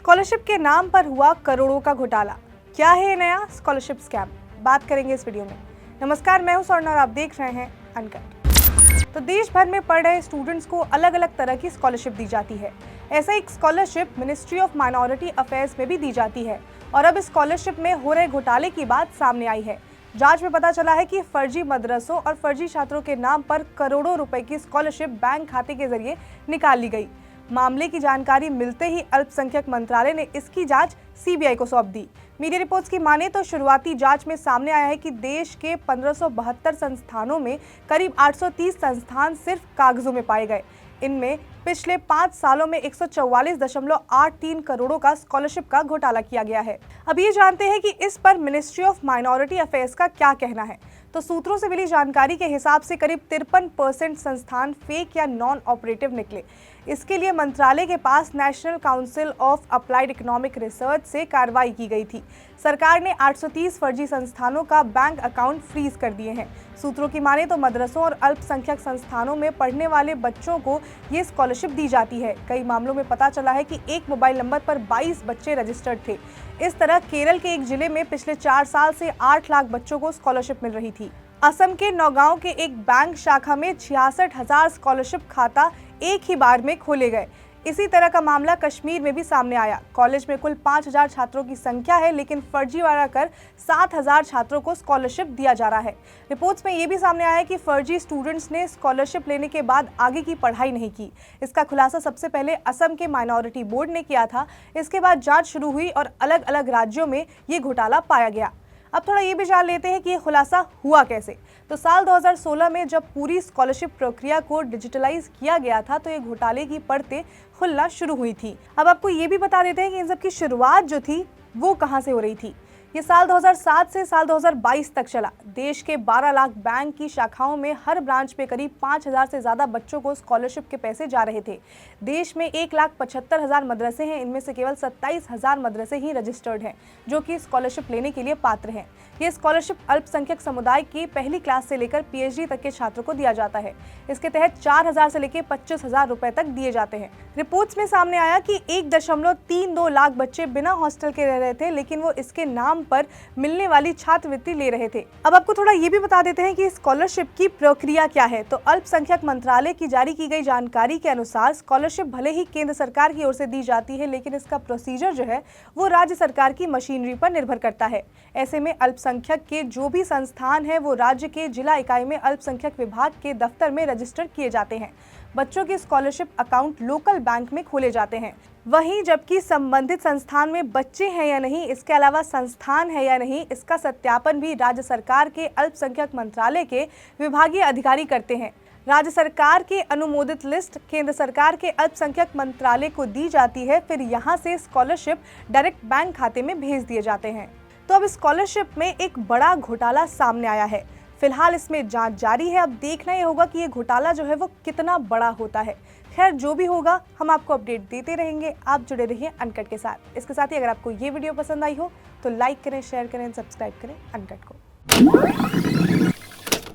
Scholarship के नाम पर हुआ करोड़ों का घोटाला। क्या है ये नया स्कॉलरशिप स्कैम? बात करेंगे इस वीडियो में। नमस्कार, मैं हूं स्वर्णा और आप देख रहे हैं अनकट। तो देश भर में पढ़ रहे स्टूडेंट्स को अलग अलग तरह की स्कॉलरशिप दी जाती है। ऐसा एक scholarship ministry of minority affairs में भी दी जाती है और अब इस स्कॉलरशिप में हो रहे घोटाले की बात सामने आई है। जांच में पता चला है कि फर्जी मदरसों और फर्जी छात्रों के नाम पर करोड़ों रुपए की स्कॉलरशिप बैंक खाते के जरिए निकाल ली गई। मामले की जानकारी मिलते ही अल्पसंख्यक मंत्रालय ने इसकी जांच सीबीआई को सौंप दी। मीडिया रिपोर्ट्स की माने तो शुरुआती जांच में सामने आया है कि देश के 1572 संस्थानों में करीब 830 संस्थान सिर्फ कागजों में पाए गए। इनमें पिछले 5 सालों में 144.83 करोड़ों का स्कॉलरशिप का घोटाला किया गया है। अब ये जानते हैं कि इस पर मिनिस्ट्री ऑफ माइनॉरिटी अफेयर्स का क्या कहना है। तो सूत्रों से मिली जानकारी के हिसाब से करीब 53% संस्थान फेक या नॉन ऑपरेटिव निकले। इसके लिए मंत्रालय के पास national council of applied economic research से कार्रवाई की गई थी। सरकार ने 830 फर्जी संस्थानों का बैंक अकाउंट फ्रीज कर दिए हैं। सूत्रों की माने तो मदरसों और अल्पसंख्यक संस्थानों में पढ़ने वाले बच्चों को ये स्कॉलरशिप दी जाती है। कई मामलों में पता चला है कि एक मोबाइल नंबर पर 22 बच्चे रजिस्टर्ड थे। इस तरह केरल के एक जिले में पिछले 4 साल से 8 लाख बच्चों को स्कॉलरशिप मिल रही थी। असम के नौगांव के एक बैंक शाखा में 66,000 स्कॉलरशिप खाता एक ही बार में खोले गए। इसी तरह का मामला कश्मीर में भी सामने आया। कॉलेज में कुल 5,000 छात्रों की संख्या है, लेकिन फर्जीवाड़ा कर 7,000 छात्रों को स्कॉलरशिप दिया जा रहा है। रिपोर्ट्स में ये भी सामने आया है कि फर्जी स्टूडेंट्स ने स्कॉलरशिप लेने के बाद आगे की पढ़ाई नहीं की। इसका खुलासा सबसे पहले असम के माइनॉरिटी बोर्ड ने किया था। इसके बाद जांच शुरू हुई और अलग अलग राज्यों में ये घोटाला पाया गया। अब थोड़ा ये भी जान लेते हैं कि ये खुलासा हुआ कैसे। तो साल 2016 में जब पूरी स्कॉलरशिप प्रक्रिया को डिजिटलाइज किया गया था तो ये घोटाले की परतें खुलना शुरू हुई थी। अब आपको ये भी बता देते हैं कि इन सब की शुरुआत जो थी वो कहाँ से हो रही थी। ये साल 2007 से साल 2022 तक चला। देश के 12 लाख बैंक की शाखाओं में हर ब्रांच पे करीब 5,000 से ज़्यादा बच्चों को स्कॉलरशिप के पैसे जा रहे थे। देश में 1,75,000 मदरसे हैं। इनमें से केवल 27,000 मदरसे ही रजिस्टर्ड हैं जो कि स्कॉलरशिप लेने के लिए पात्र हैं। ये स्कॉलरशिप अल्पसंख्यक समुदाय की पहली क्लास से लेकर पीएचडी तक के छात्रों को दिया जाता है। इसके तहत 4,000 से लेकर 25,000 रुपए तक दिए जाते हैं। रिपोर्ट्स में सामने आया कि 1.32 लाख बच्चे बिना हॉस्टल के रह रहे थे, लेकिन वो इसके नाम पर मिलने वाली छात्रवृत्ति ले रहे थे। अब आपको थोड़ा ये भी बता देते हैं कि स्कॉलरशिप की प्रक्रिया क्या है। तो अल्पसंख्यक मंत्रालय की जारी की गई जानकारी के अनुसार स्कॉलरशिप भले ही केंद्र सरकार की ओर से दी जाती है, लेकिन इसका प्रोसीजर जो है वो राज्य सरकार की मशीनरी पर निर्भर करता है। ऐसे में अल्पसंख्यक के जो भी संस्थान है वो राज्य के जिला इकाई में अल्पसंख्यक विभाग के दफ्तर में रजिस्टर किए जाते हैं। बच्चों के स्कॉलरशिप अकाउंट लोकल बैंक में खोले जाते हैं। वहीं जबकि संबंधित संस्थान में बच्चे हैं या नहीं, इसके अलावा संस्थान है या नहीं, इसका सत्यापन भी राज्य सरकार के अल्पसंख्यक मंत्रालय के विभागीय अधिकारी करते हैं। राज्य सरकार के अनुमोदित लिस्ट केंद्र सरकार के अल्पसंख्यक मंत्रालय को दी जाती है। फिर यहाँ से स्कॉलरशिप डायरेक्ट बैंक खाते में भेज दिए जाते हैं। तो अब स्कॉलरशिप में एक बड़ा घोटाला सामने आया है। फिलहाल इसमें जांच जारी है। अब देखना ये होगा कि ये घोटाला जो है वो कितना बड़ा होता है। खैर, जो भी होगा हम आपको अपडेट देते रहेंगे। आप जुड़े रहिए अनकट के साथ। इसके साथ ही अगर आपको ये वीडियो पसंद आई हो तो लाइक करें, शेयर करें, सब्सक्राइब करें अनकट को।